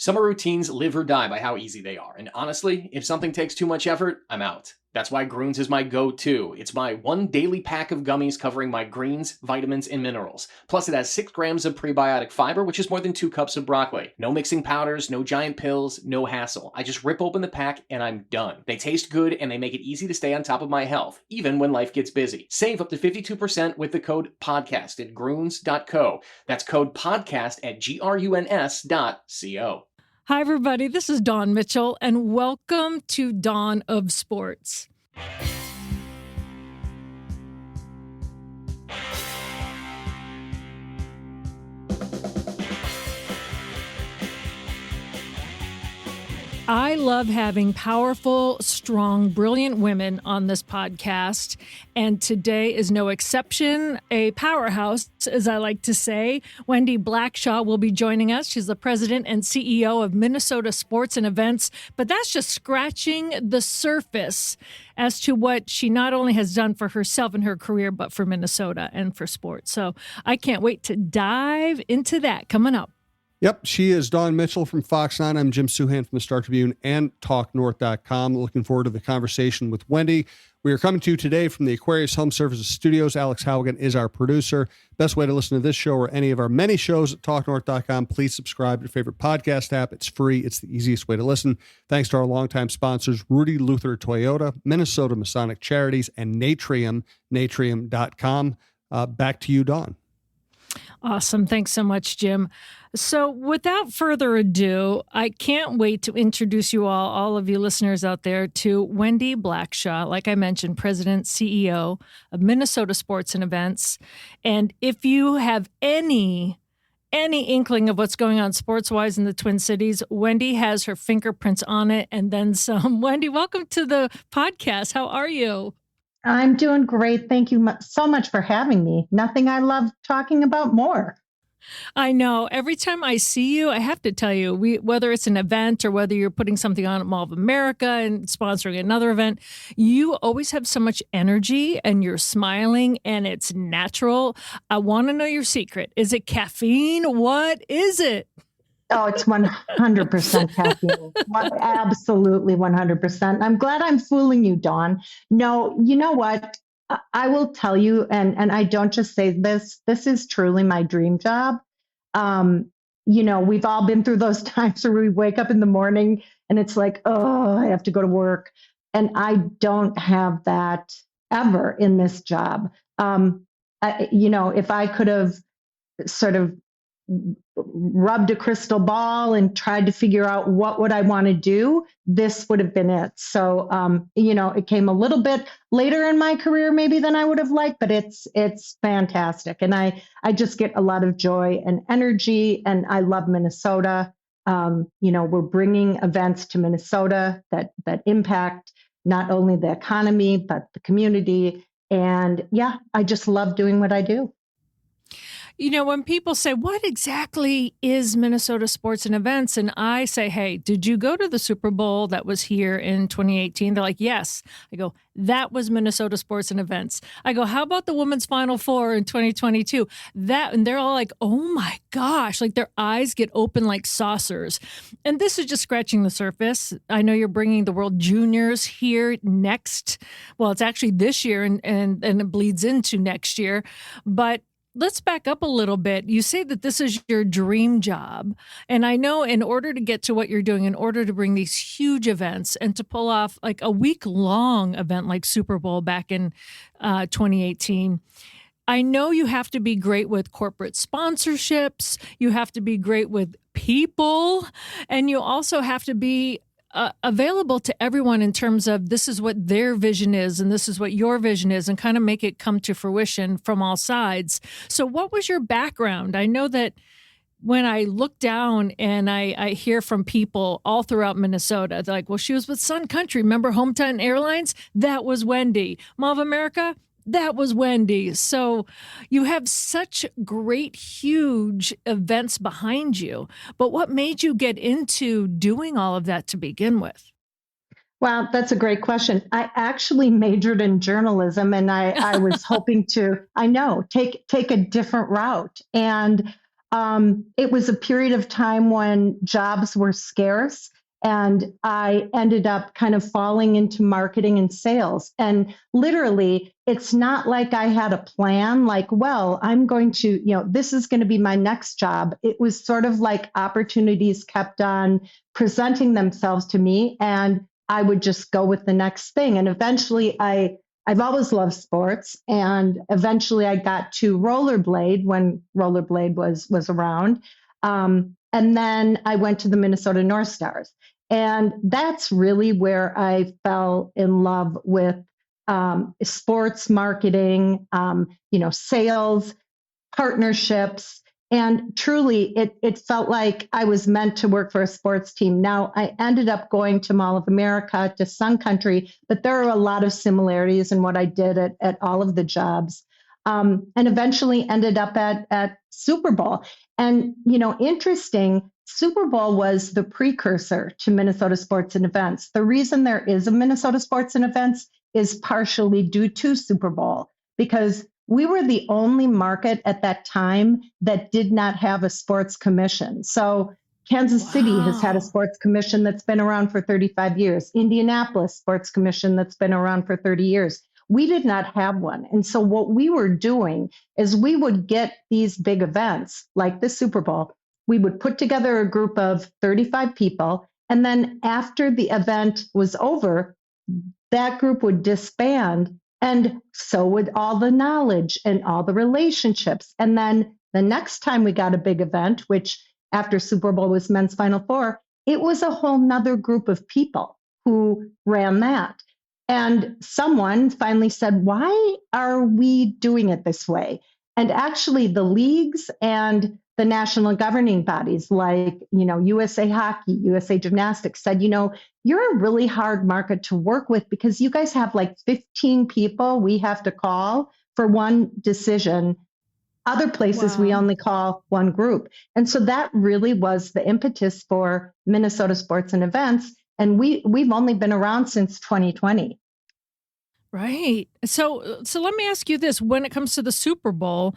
Summer routines live or die by how easy they are. And honestly, if something takes too much effort, I'm out. That's why Groons is my go-to. It's my one daily pack of gummies covering my greens, vitamins, and minerals. Plus, it has 6 grams of prebiotic fiber, which is more than 2 cups of broccoli. No mixing powders, no giant pills, no hassle. I just rip open the pack and I'm done. They taste good and they make it easy to stay on top of my health, even when life gets busy. Save up to 52% with the code PODCAST at Groons.co. That's code PODCAST at GRUNS.co. Hi, everybody. This is Dawn Mitchell, and welcome to Dawn of Sports. I love having powerful, strong, brilliant women on this podcast, and today is no exception. A powerhouse, as I like to say. Wendy Blackshaw will be joining us. She's the president and CEO of Minnesota Sports and Events, but that's just scratching the surface as to what she not only has done for herself and her career, but for Minnesota and for sports. So I can't wait to dive into that coming up. Yep, she is Dawn Mitchell from Fox 9. I'm Jim Suhan from the Star Tribune and TalkNorth.com. Looking forward to the conversation with Wendy. We are coming to you today from the Aquarius Home Services Studios. Alex Halligan is our producer. Best way to listen to this show or any of our many shows at TalkNorth.com. Please subscribe to your favorite podcast app. It's free. It's the easiest way to listen. Thanks to our longtime sponsors, Rudy Luther Toyota, Minnesota Masonic Charities, and Natrium, natrium.com. Back to you, Dawn. Awesome. Thanks so much, Jim. So without further ado, I can't wait to introduce you all of you listeners out there, to Wendy Blackshaw, like I mentioned, president, CEO of Minnesota Sports and Events. And if you have any inkling of what's going on sports-wise in the Twin Cities, Wendy has her fingerprints on it and then some. Wendy, welcome to the podcast. How are you? I'm doing great. Thank you so much for having me. Nothing I love talking about more. I know. Every time I see you, I have to tell you, whether it's an event or whether you're putting something on at Mall of America and sponsoring another event, you always have so much energy and you're smiling and it's natural. I want to know your secret. Is it caffeine? What is it? Oh, it's 100% caffeine. Absolutely 100%. I'm glad I'm fooling you, Dawn. No, you know what? I will tell you, and I don't just say this is truly my dream job. We've all been through those times where we wake up in the morning and it's like, oh, I have to go to work. And I don't have that ever in this job. If I could have sort of rubbed a crystal ball and tried to figure out what would I want to do, this would have been it. So, it came a little bit later in my career maybe than I would have liked, but it's fantastic. And I just get a lot of joy and energy, and I love Minnesota. We're bringing events to Minnesota that impact not only the economy, but the community. And yeah, I just love doing what I do. You know, when people say, what exactly is Minnesota Sports and Events? And I say, hey, did you go to the Super Bowl that was here in 2018? They're like, yes. I go, that was Minnesota Sports and Events. I go, how about the Women's Final Four in 2022? And they're all like, oh my gosh, like their eyes get open like saucers. And this is just scratching the surface. I know you're bringing the World Juniors here next. Well, it's actually this year and it bleeds into next year. But let's back up a little bit. You say that this is your dream job. And I know in order to get to what you're doing, in order to bring these huge events and to pull off like a week-long event like Super Bowl back in 2018, I know you have to be great with corporate sponsorships. You have to be great with people. And you also have to be available to everyone in terms of this is what their vision is and this is what your vision is, and kind of make it come to fruition from all sides. So what was your background? I know that when I look down and I hear from people all throughout Minnesota, they're like, well, she was with Sun Country. Remember Hometown Airlines? That was Wendy. Mall of America? That was Wendy. So you have such great, huge events behind you. But what made you get into doing all of that to begin with? Well, that's a great question. I actually majored in journalism, and I was hoping to, take a different route. And It was a period of time when jobs were scarce. And I ended up kind of falling into marketing and sales. And literally, it's not like I had a plan, like, well, I'm going to, this is going to be my next job. It was sort of like opportunities kept on presenting themselves to me, and I would just go with the next thing. And eventually, I've always loved sports. And eventually I got to rollerblade when rollerblade was around. And then I went to the Minnesota North Stars. And that's really where I fell in love with sports marketing, sales, partnerships. And truly, it felt like I was meant to work for a sports team. Now, I ended up going to Mall of America, to Sun Country, but there are a lot of similarities in what I did at all of the jobs. And eventually ended up at Super Bowl. And, interesting, Super Bowl was the precursor to Minnesota Sports and Events. The reason there is a Minnesota Sports and Events is partially due to Super Bowl, because we were the only market at that time that did not have a sports commission. So Kansas City has had a sports commission that's been around for 35 years. Indianapolis Sports Commission that's been around for 30 years. We did not have one. And so what we were doing is we would get these big events like the Super Bowl. We would put together a group of 35 people. And then after the event was over, that group would disband. And so would all the knowledge and all the relationships. And then the next time we got a big event, which after Super Bowl was Men's Final Four, it was a whole nother group of people who ran that. And someone finally said, why are we doing it this way? And actually the leagues and the national governing bodies like, USA Hockey, USA Gymnastics said, you're a really hard market to work with because you guys have like 15 people we have to call for one decision. Other places we only call one group. And so that really was the impetus for Minnesota Sports and Events. And we've only been around since 2020. Right. So let me ask you this. When it comes to the Super Bowl,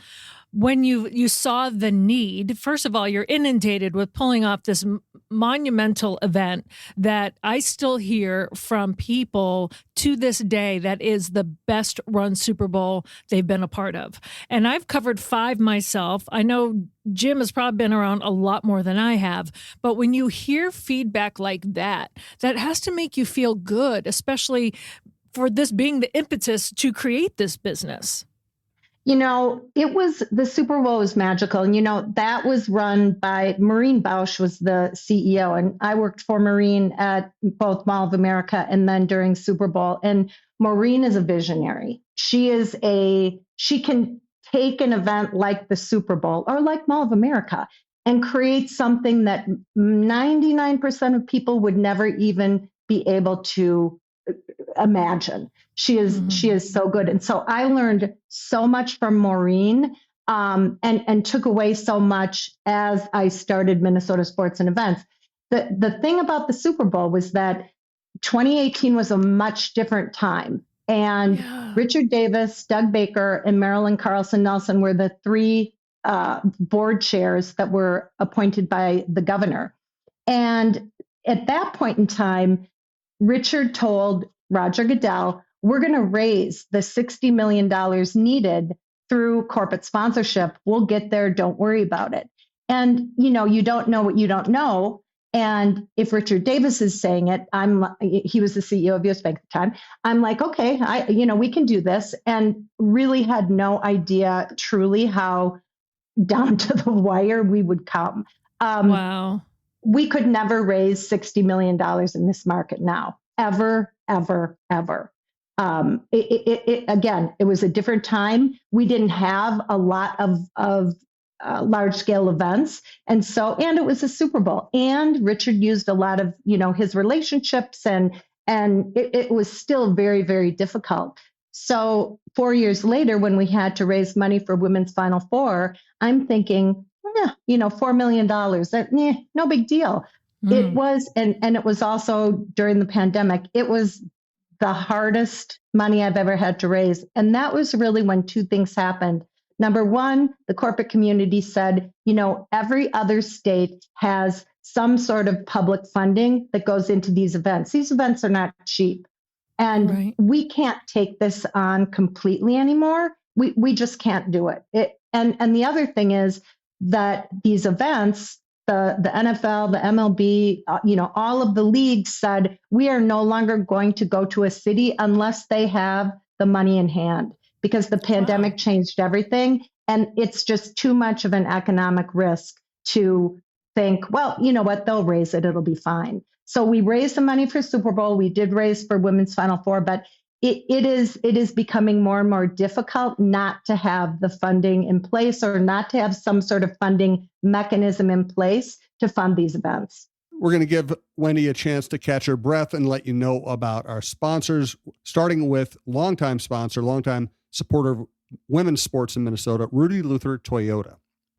when you saw the need, first of all, you're inundated with pulling off this monumental event that I still hear from people to this day that is the best run Super Bowl they've been a part of. And I've covered 5 myself. I know Jim has probably been around a lot more than I have. But when you hear feedback like that has to make you feel good, especially for this being the impetus to create this business. The Super Bowl was magical. And, that was run by Maureen Bausch was the CEO. And I worked for Maureen at both Mall of America and then during Super Bowl. And Maureen is a visionary. She can take an event like the Super Bowl or like Mall of America and create something that 99% of people would never even be able to imagine. She is so good. And so I learned so much from Maureen and took away so much as I started Minnesota Sports and Events. The thing about the Super Bowl was that 2018 was a much different time. And Richard Davis, Doug Baker, and Marilyn Carlson Nelson were the 3 board chairs that were appointed by the governor. And at that point in time, Richard told Roger Goodell, we're going to raise the $60 million needed through corporate sponsorship. We'll get there. Don't worry about it. And, you don't know what you don't know. And if Richard Davis is saying it, he was the CEO of US Bank at the time. I'm like, okay, we can do this. And really had no idea truly how down to the wire we would come. Wow. We could never raise $60 million in this market now, ever, ever, ever. Again, it was a different time. We didn't have a lot of large scale events. And it was a Super Bowl, and Richard used a lot of, his relationships and it was still very, very difficult. So 4 years later, when we had to raise money for Women's Final Four, I'm thinking, $4 million, no big deal. It was, and it was also during the pandemic, it was the hardest money I've ever had to raise. And that was really when 2 things happened. Number one, the corporate community said, every other state has some sort of public funding that goes into these events. These events are not cheap. And we can't take this on completely anymore. We just can't do it. And the other thing is that these events, the NFL, the MLB, all of the leagues said, we are no longer going to go to a city unless they have the money in hand, because the pandemic changed everything. And it's just too much of an economic risk to think, well, you know what, they'll raise it, it'll be fine. So we raised the money for Super Bowl. We did raise for Women's Final Four, but it is becoming more and more difficult not to have the funding in place, or not to have some sort of funding mechanism in place to fund these events. We're going to give Wendy a chance to catch her breath and let you know about our sponsors, starting with longtime supporter of women's sports in Minnesota, Rudy Luther Toyota.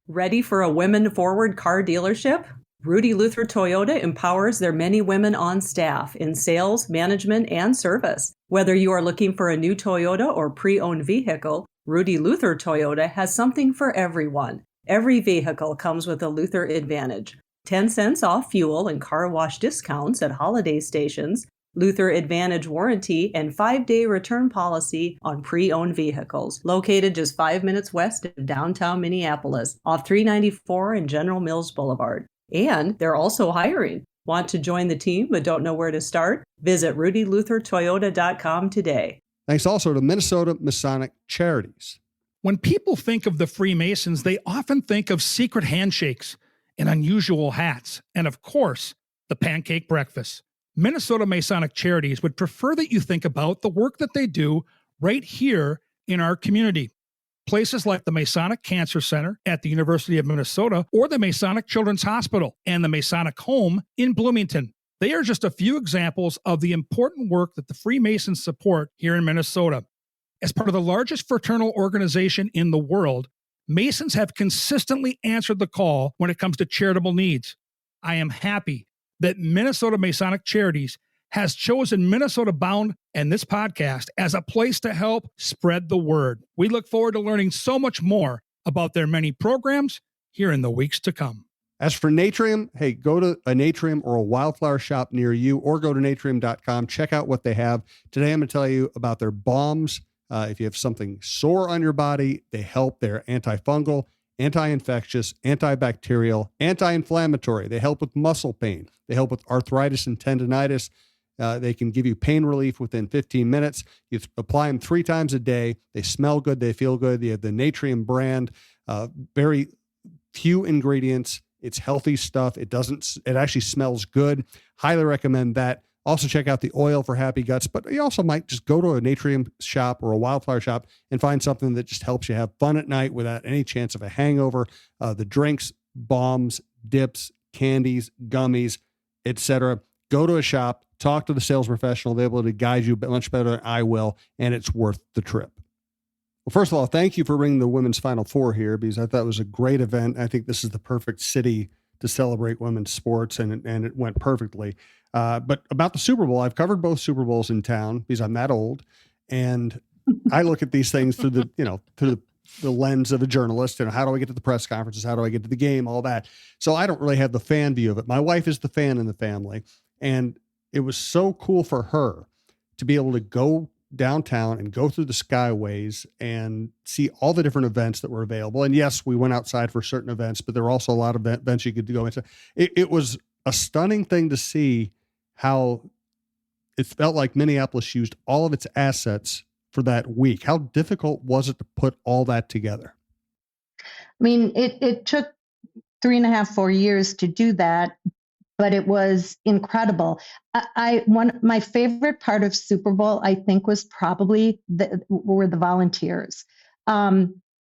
Ready for a women-forward car dealership? Rudy Luther Toyota empowers their many women on staff in sales, management, and service. Whether you are looking for a new Toyota or pre-owned vehicle, Rudy Luther Toyota has something for everyone. Every vehicle comes with a Luther Advantage. 10 cents off fuel and car wash discounts at holiday stations, Luther Advantage warranty, and 5-day return policy on pre-owned vehicles. Located just 5 minutes west of downtown Minneapolis, off 394 and General Mills Boulevard. And they're also hiring. Want to join the team but don't know where to start? Visit rudyluthertoyota.com today. Thanks also to Minnesota Masonic Charities. When people think of the Freemasons, they often think of secret handshakes and unusual hats, and of course, the pancake breakfast. Minnesota Masonic Charities would prefer that you think about the work that they do right here in our community. Places like the Masonic Cancer Center at the University of Minnesota, or the Masonic Children's Hospital and the Masonic Home in Bloomington. They are just a few examples of the important work that the Freemasons support here in Minnesota. As part of the largest fraternal organization in the world, Masons have consistently answered the call when it comes to charitable needs. I am happy that Minnesota Masonic Charities has chosen Minnesota Bound and this podcast as a place to help spread the word. We look forward to learning so much more about their many programs here in the weeks to come. As for Natrium, hey, go to a Natrium or a Wildflower shop near you, or go to natrium.com. Check out what they have. Today, I'm going to tell you about their balms. If you have something sore on your body, they help. They're antifungal, anti-infectious, antibacterial, anti-inflammatory. They help with muscle pain. They help with arthritis and tendonitis. They can give you pain relief within 15 minutes. You apply them 3 times a day. They smell good. They feel good. They have the Natrium brand. Very few ingredients. It's healthy stuff. It actually smells good. Highly recommend that. Also check out the oil for happy guts, but you also might just go to a Natrium shop or a Wildflower shop and find something that just helps you have fun at night without any chance of a hangover. The drinks, bombs, dips, candies, gummies, etc. Go to a shop, talk to the sales professional. They're able to guide you much better than I will, and it's worth the trip. Well, first of all, thank you for bringing the Women's Final Four here, because I thought it was a great event. I think this is the perfect city to celebrate women's sports, and it went perfectly. But about the Super Bowl, I've covered both Super Bowls in town because I'm that old, and I look at these things through the lens of a journalist. How do I get to the press conferences? How do I get to the game? All that. So I don't really have the fan view of it. My wife is the fan in the family, and it was so cool for her to be able to go downtown and go through the skyways and see all the different events that were available. And yes, we went outside for certain events, but there were also a lot of events you could go into. It was a stunning thing to see how it felt like Minneapolis used all of its assets for that week. How difficult was it to put all that together? I mean, it took 3.5, 4 years to do that, but it was incredible. My favorite part of Super Bowl, I think, was probably the volunteers.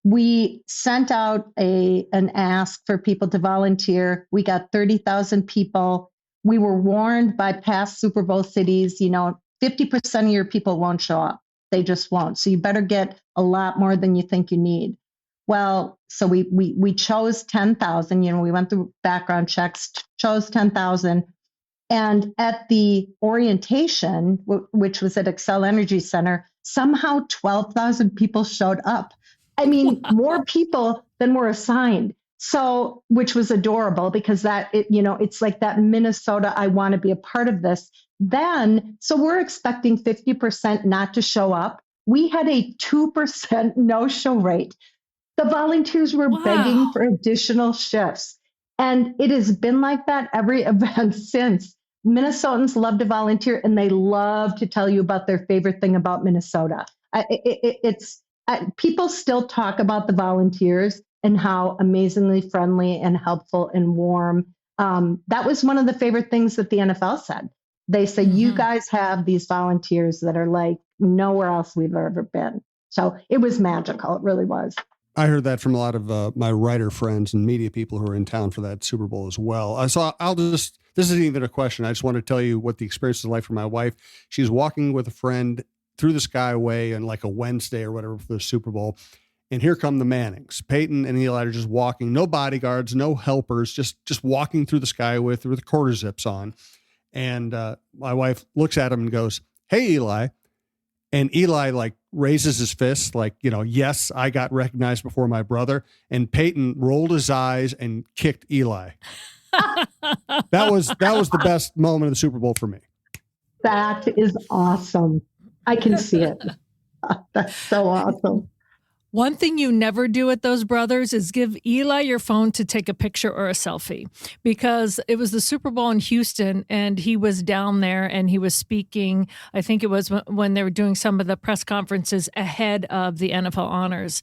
We sent out an ask for people to volunteer. We got 30,000 people. We were warned by past Super Bowl cities, 50% of your people won't show up. They just won't. So you better get a lot more than you think you need. Well, so we chose 10,000. We went through background checks, chose 10,000. And at the orientation, which was at Xcel Energy Center, somehow 12,000 people showed up. I mean, more people than were assigned. So, which was adorable because it's like that Minnesota, I want to be a part of this. Then, so we're expecting 50% not to show up. We had a 2% no show rate. The volunteers were begging for additional shifts. And it has been like that every event since. Minnesotans love to volunteer and they love to tell you about their favorite thing about Minnesota. People still talk about the volunteers and how amazingly friendly and helpful and warm. That was one of the favorite things that the NFL said. They say, you guys have these volunteers that are like nowhere else we've ever been. So it was magical. It really was. I heard that from a lot of my writer friends and media people who are in town for that Super Bowl as well. So this isn't even a question. I just want to tell you what the experience is like for my wife. She's walking with a friend through the Skyway on like a Wednesday or whatever for the Super Bowl. And here come the Mannings. Peyton and Eli are just walking, no bodyguards, no helpers, just walking through the Skyway with the quarter zips on. And my wife looks at him and goes, "Hey, Eli." And Eli like raises his fist, like, yes, I got recognized before my brother. And Peyton rolled his eyes and kicked Eli. That was the best moment of the Super Bowl for me. That is awesome. I can see it. That's so awesome. One thing you never do with those brothers is give Eli your phone to take a picture or a selfie, because it was the Super Bowl in Houston and he was down there and he was speaking. I think it was when they were doing some of the press conferences ahead of the NFL honors.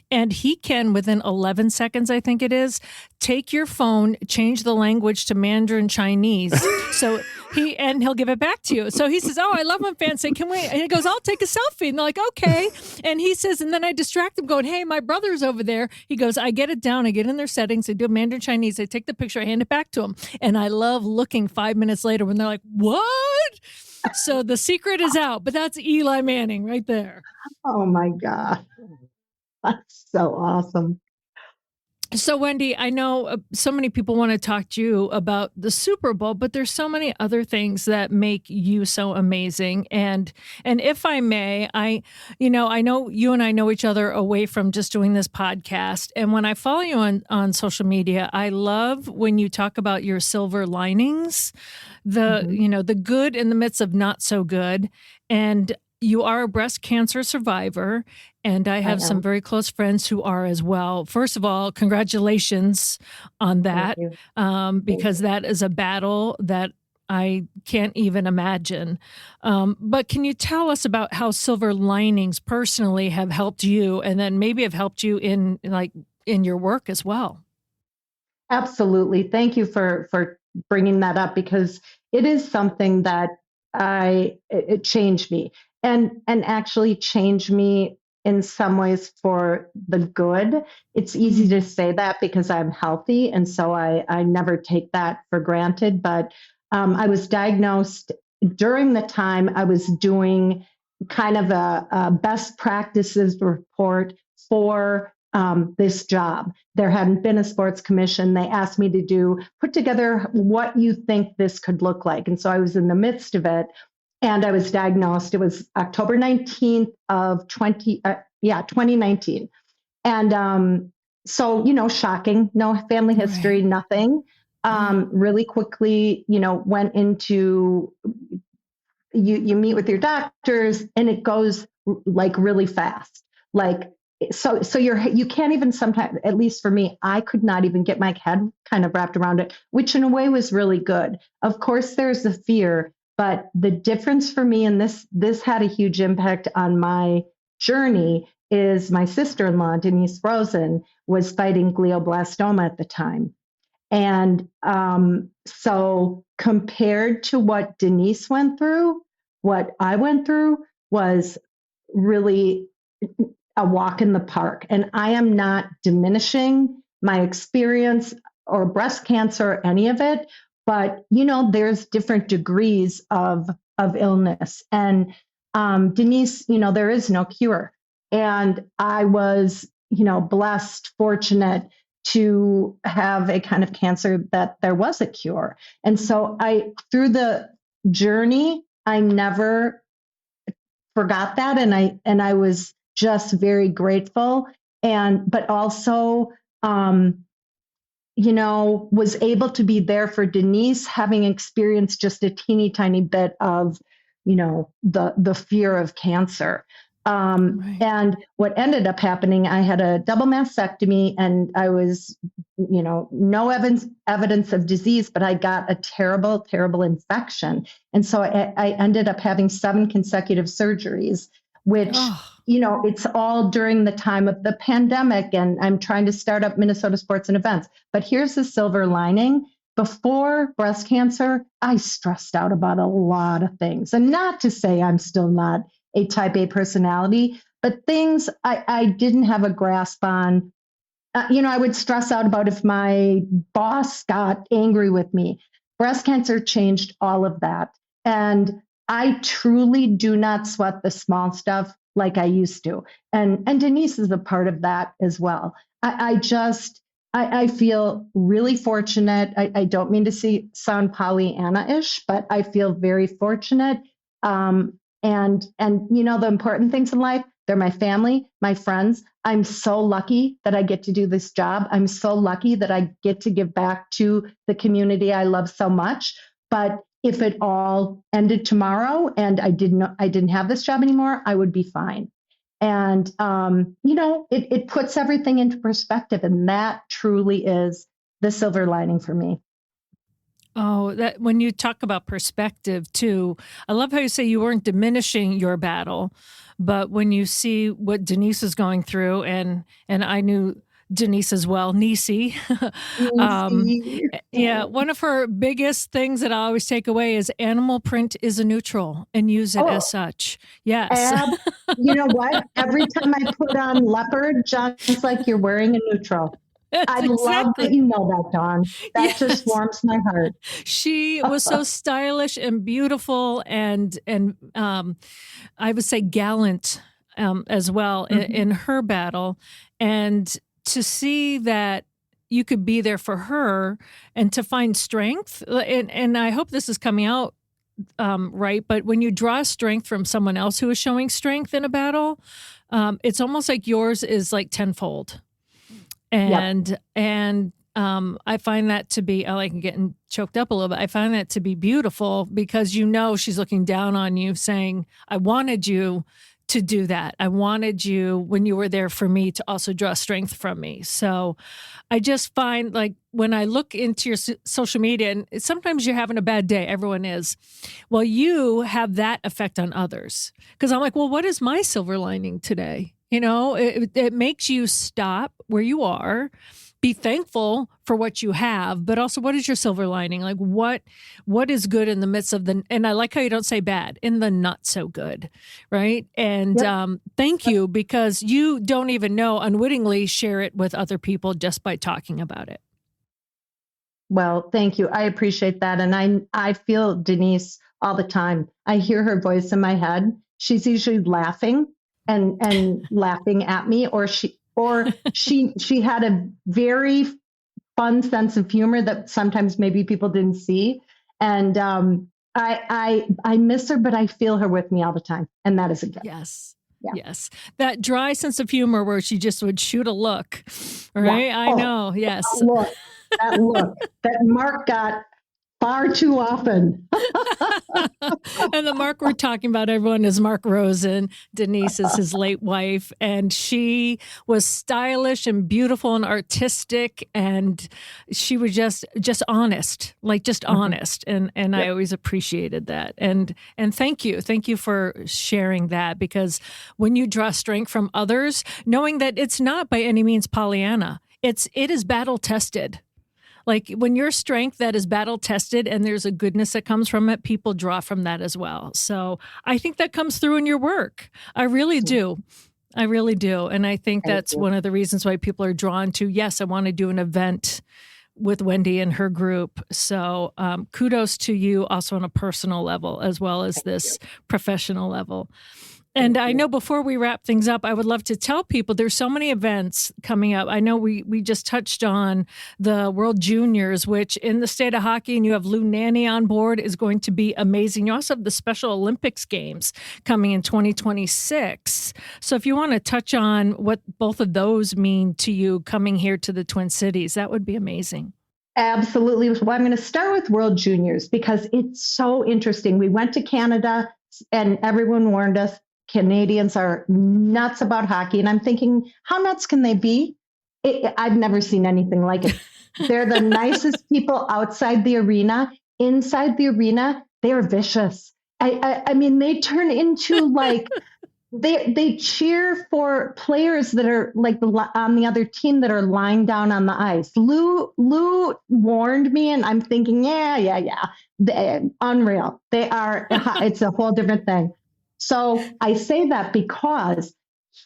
And he can, within 11 seconds, I think it is, take your phone, change the language to Mandarin Chinese. So he'll give it back to you. So he says, "Oh, I love when fans say, can we?" And he goes, "I'll take a selfie." And they're like, "Okay." And he says, and then I distract him going, "Hey, my brother's over there." He goes, I get it down. I get in their settings. I do Mandarin Chinese. I take the picture. I hand it back to him. And I love looking 5 minutes later when they're like, "What?" So the secret is out, but that's Eli Manning right there. Oh my God. That's so awesome. So, Wendy, I know so many people want to talk to you about the Super Bowl, but there's so many other things that make you so amazing. And if I may, I know you and I know each other away from just doing this podcast. And when I follow you on social media, I love when you talk about your silver linings, the good in the midst of not so good. And you are a breast cancer survivor, and I have some very close friends who are as well. First of all, congratulations on that, because that is a battle that I can't even imagine. But can you tell us about how silver linings personally have helped you, and then maybe have helped you in your work as well? Absolutely. Thank you for bringing that up, because it is something that it changed me. And actually changed me in some ways for the good. It's easy to say that because I'm healthy, and so I never take that for granted. But I was diagnosed during the time I was doing kind of a best practices report for this job. There hadn't been a sports commission. They asked me to put together what you think this could look like. And so I was in the midst of it. And I was diagnosed. It was October 19th of 2019. And so, shocking, no family history, nothing. Really quickly, went into, you meet with your doctors and it goes like really fast. Like, so you can't even sometimes, at least for me, I could not even get my head kind of wrapped around it, which in a way was really good. Of course, there's the fear. But the difference for me, and this had a huge impact on my journey, is my sister-in-law, Denise Rosen, was fighting glioblastoma at the time. And so compared to what Denise went through, what I went through was really a walk in the park. And I am not diminishing my experience or breast cancer or any of it. But, there's different degrees of illness. And Denise, there is no cure. And I was, blessed, fortunate to have a kind of cancer that there was a cure. And so through the journey, I never forgot that. And I was just very grateful but also, was able to be there for Denise, having experienced just a teeny tiny bit of, the fear of cancer. Right. And what ended up happening, I had a double mastectomy, and I was, no evidence of disease, but I got a terrible, terrible infection. And so I ended up having 7 consecutive surgeries, which, it's all during the time of the pandemic, and I'm trying to start up Minnesota Sports and Events. But here's the silver lining. Before breast cancer, I stressed out about a lot of things. And not to say I'm still not a type A personality, but things I didn't have a grasp on. I would stress out about if my boss got angry with me. Breast cancer changed all of that. And I truly do not sweat the small stuff like I used to. And Denise is a part of that as well. I feel really fortunate. I don't mean to sound Pollyanna-ish, but I feel very fortunate. And the important things in life, they're my family, my friends. I'm so lucky that I get to do this job. I'm so lucky that I get to give back to the community I love so much. But if it all ended tomorrow and I didn't have this job anymore, I would be fine. And, it puts everything into perspective. And that truly is the silver lining for me. Oh, that when you talk about perspective too, I love how you say you weren't diminishing your battle, but when you see what Denise is going through, and I knew Denise as well, Nisi. Yeah, one of her biggest things that I always take away is animal print is a neutral, and use it as such. Yes. You know what? Every time I put on leopard, John's like, you're wearing a neutral. I love that you know that, Dawn. That just warms my heart. She was so stylish and beautiful, and I would say gallant as well in her battle. And to see that you could be there for her and to find strength, and I hope this is coming out right, but when you draw strength from someone else who is showing strength in a battle, it's almost like yours is like tenfold. And I find that to be, I like getting choked up a little bit. I find that to be beautiful because she's looking down on you saying, I wanted you to do that. I wanted you, when you were there for me, to also draw strength from me. So I just find, like, when I look into your social media, and sometimes you're having a bad day, everyone is. Well, you have that effect on others. Because I'm like, well, what is my silver lining today? It makes you stop where you are, be thankful for what you have, but also what is your silver lining? Like what is good in the midst of and I like how you don't say bad, in the not so good, right? And thank you, because you don't even know, unwittingly share it with other people just by talking about it. Well, thank you. I appreciate that. And I feel Denise all the time. I hear her voice in my head. She's usually laughing and laughing at me, or she had a very fun sense of humor that sometimes maybe people didn't see. And I miss her, but I feel her with me all the time. And that is a gift. Yes. Yeah. Yes. That dry sense of humor where she just would shoot a look. Right. Yeah. I know. Yes. That look that Mark got far too often. And the Mark we're talking about, everyone, is Mark Rosen. Denise is his late wife. And she was stylish and beautiful and artistic. And she was just honest, honest. And I always appreciated that. And thank you. Thank you for sharing that, because when you draw strength from others, knowing that it's not by any means Pollyanna, it is battle tested. Like when your strength that is battle tested and there's a goodness that comes from it, people draw from that as well. So I think that comes through in your work. I really do. I really do. And I think that's one of the reasons why people are drawn to, yes, I want to do an event with Wendy and her group. So kudos to you also on a personal level as well as this professional level. And I know before we wrap things up, I would love to tell people there's so many events coming up. I know we just touched on the World Juniors, which in the state of hockey, and you have Lou Nanny on board, is going to be amazing. You also have the Special Olympics Games coming in 2026. So if you want to touch on what both of those mean to you coming here to the Twin Cities, that would be amazing. Absolutely. Well, I'm going to start with World Juniors because it's so interesting. We went to Canada and everyone warned us Canadians are nuts about hockey. And I'm thinking, how nuts can they be? I've never seen anything like it. They're the nicest people outside the arena. Inside the arena, they are vicious. I mean, they turn into like, they cheer for players that are like on the other team that are lying down on the ice. Lou warned me, and I'm thinking, yeah. Unreal. They are, it's a whole different thing. So I say that because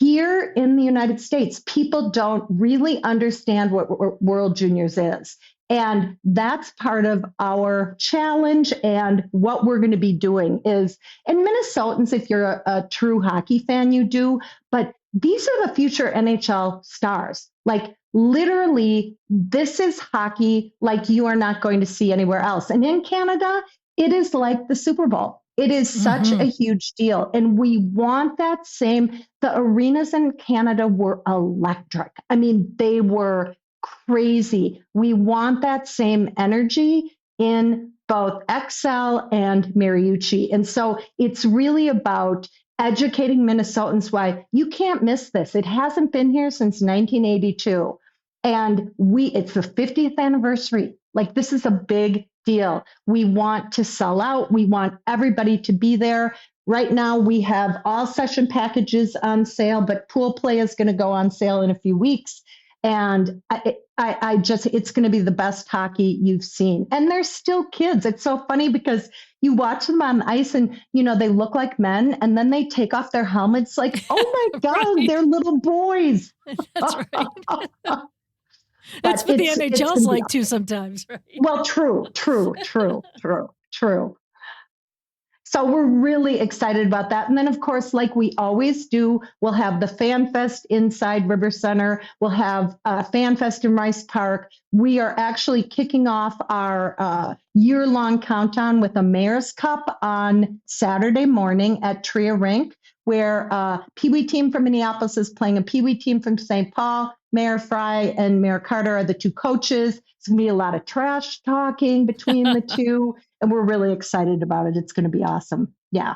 here in the United States, people don't really understand what World Juniors is. And that's part of our challenge. And what we're going to be doing is, and Minnesotans, if you're a true hockey fan, you do, but these are the future NHL stars. Like literally, this is hockey like you are not going to see anywhere else. And in Canada, it is like the Super Bowl. It is such a huge deal. And we want that same. The arenas in Canada were electric. I mean, they were crazy. We want that same energy in both XL and Mariucci. And so it's really about educating Minnesotans why you can't miss this. It hasn't been here since 1982. And it's the 50th anniversary. Like, this is a big deal. We want to sell out. We want everybody to be there. Right now, we have all session packages on sale, but pool play is going to go on sale in a few weeks. And it's going to be the best hockey you've seen. And they're still kids. It's so funny because you watch them on ice and, they look like men, and then they take off their helmets like, oh my God, Right. They're little boys. That's right. That's what the NHL's like too sometimes, right? Well, true. So we're really excited about that. And then, of course, like we always do, we'll have the Fan Fest inside River Center. We'll have Fan Fest in Rice Park. We are actually kicking off our year-long countdown with a Mayor's Cup on Saturday morning at Tria Rink, where a Pee Wee team from Minneapolis is playing a Pee Wee team from St. Paul. Mayor Fry and Mayor Carter are the two coaches. It's going to be a lot of trash talking between the two, and we're really excited about it. It's going to be awesome. Yeah.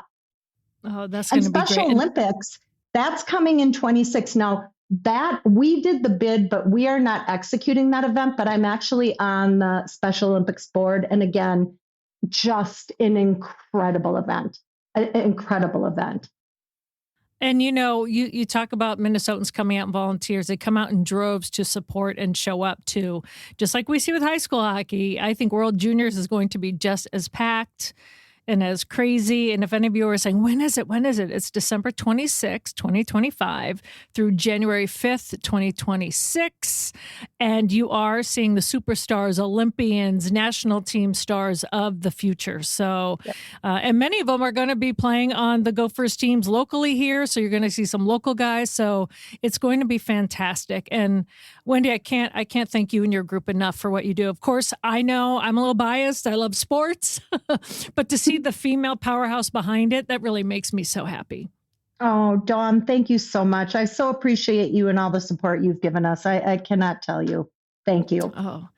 Oh, that's going to be great. Special Olympics, that's coming in 26. Now, that we did the bid, but we are not executing that event, but I'm actually on the Special Olympics board. And again, just an incredible event, And, you talk about Minnesotans coming out and volunteers. They come out in droves to support and show up too. Just like we see with high school hockey, I think World Juniors is going to be just as packed and as crazy. And if any of you are saying, when is it? It's December 26, 2025 through January 5th, 2026. And you are seeing the superstars, Olympians, national team stars of the future. So, and many of them are going to be playing on the Gophers teams locally here. So you're going to see some local guys. So it's going to be fantastic. And Wendy, I can't thank you and your group enough for what you do. Of course, I know I'm a little biased. I love sports, but to see the female powerhouse behind it, that really makes me so happy. Oh, Dawn, thank you so much. I so appreciate you and all the support you've given us. I cannot tell you. Thank you. Oh,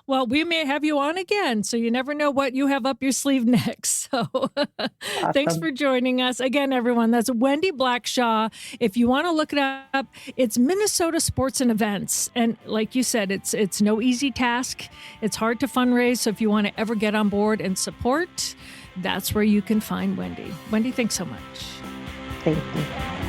well, we may have you on again, so you never know what you have up your sleeve next. So Awesome. Thanks for joining us. Again, everyone, that's Wendy Blackshaw. If you want to look it up, it's Minnesota Sports and Events. And like you said, it's no easy task. It's hard to fundraise. So if you want to ever get on board and support, that's where you can find Wendy. Wendy, thanks so much. Thank you.